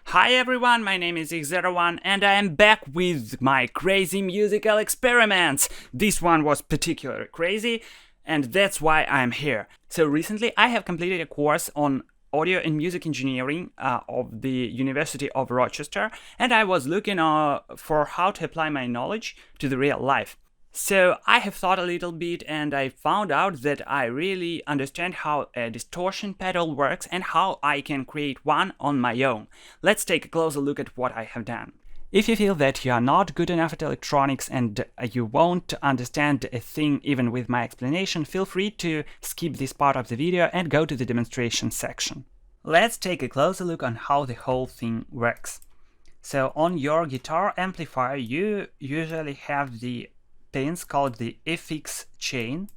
Hi everyone, my name is X01 and I am back with my crazy musical experiments. This one was particularly crazy and that's why I'm here. So recently I have completed a course on audio and music engineering of the University of Rochester, and I was looking for how to apply my knowledge to the real life. So I have thought a little bit and I found out that I really understand how a distortion pedal works and how I can create one on my own. Let's take a closer look at what I have done. If you feel that you are not good enough at electronics and you won't understand a thing even with my explanation, feel free to skip this part of the video and go to the demonstration section. Let's take a closer look on how the whole thing works. So on your guitar amplifier you usually have the pins called the FX chain.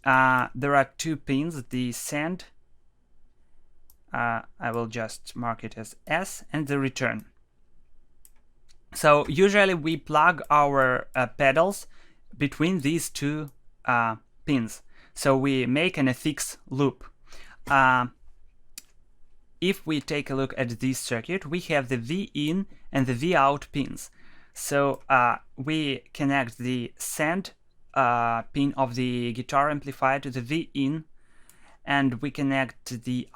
There are two pins, the send, I will just mark it as S, and the return. So usually we plug our pedals between these two pins. So we make an FX loop. If we take a look at this circuit, we have the V in and the V out pins. So we connect the send pin of the guitar amplifier to the V in, and we connect the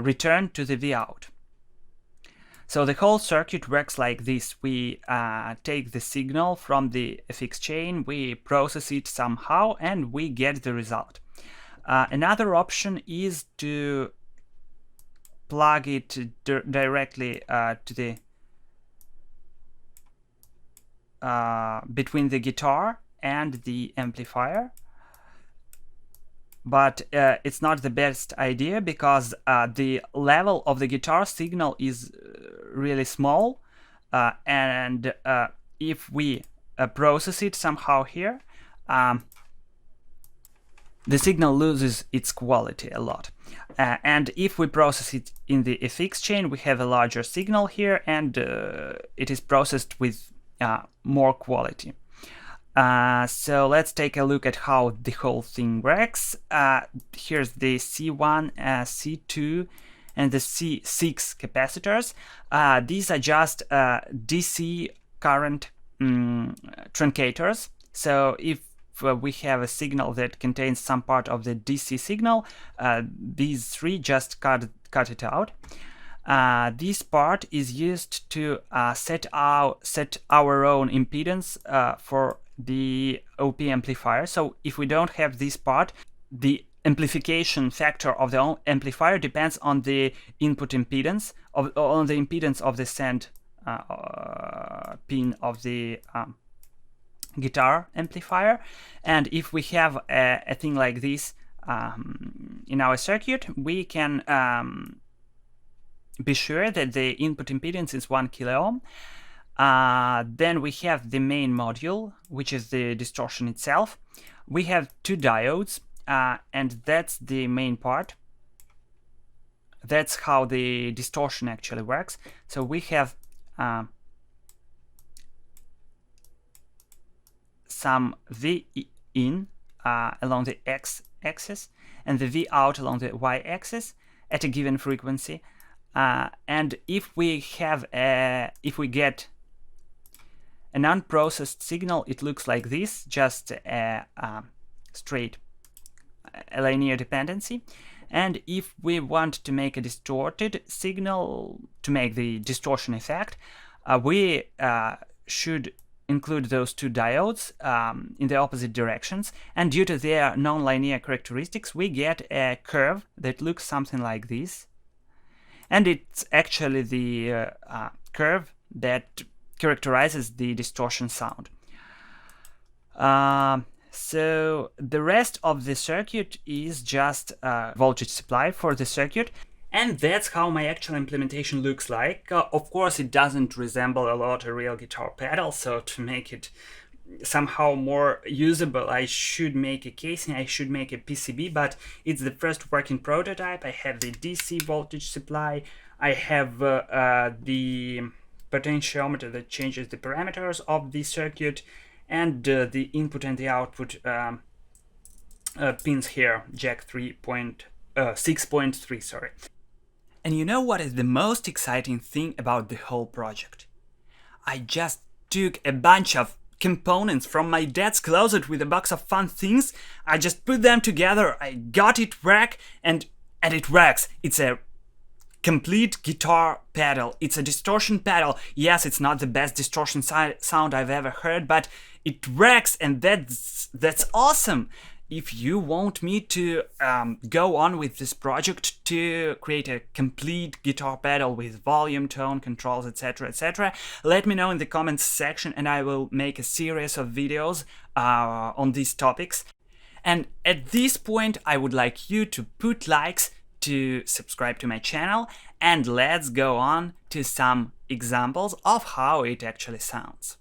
return to the V out. So the whole circuit works like this. We take the signal from the FX chain, we process it somehow, and we get the result. Another option is to plug it directly to the between the guitar and the amplifier, but it's not the best idea because the level of the guitar signal is really small, and if we process it somehow here, the signal loses its quality a lot. And if we process it in the FX chain, we have a larger signal here, and it is processed with more quality. So let's take a look at how the whole thing works. Here's the C1, C2, and the C6 capacitors. These are just DC current truncators. So if we have a signal that contains some part of the DC signal, these three just cut it out. This part is used to set our own impedance for the OP amplifier. So if we don't have this part, the amplification factor of the amplifier depends on the input impedance on the impedance of the send pin of the guitar amplifier. And if we have a thing like this in our circuit, we can be sure that the input impedance is 1 kilo ohm. Then we have the main module, which is the distortion itself. We have two diodes, and that's the main part. That's how the distortion actually works. So we have some V in along the x-axis and the V out along the y-axis at a given frequency. And if we get an unprocessed signal, it looks like this, just a straight linear dependency. And if we want to make a distorted signal, to make the distortion effect, we should include those two diodes in the opposite directions. And due to their non-linear characteristics, we get a curve that looks something like this. And it's actually the curve that characterizes the distortion sound. So the rest of the circuit is just voltage supply for the circuit. And that's how my actual implementation looks like. Of course, it doesn't resemble a lot a real guitar pedal, so to make it somehow more usable, I should make a casing, I should make a PCB, but it's the first working prototype. I have the DC voltage supply, I have the potentiometer that changes the parameters of the circuit, and the input and the output pins here, jack 6.3, sorry. And you know what is the most exciting thing about the whole project? I just took a bunch of components from my dad's closet with a box of fun things. I just put them together, I got it work, and it works. It's a complete guitar pedal. It's a distortion pedal. Yes, it's not the best distortion sound I've ever heard, but it works, and that's awesome. If you want me to go on with this project to create a complete guitar pedal with volume, tone, controls, etc., let me know in the comments section, and I will make a series of videos on these topics. And at this point, I would like you to put likes, to subscribe to my channel, and let's go on to some examples of how it actually sounds.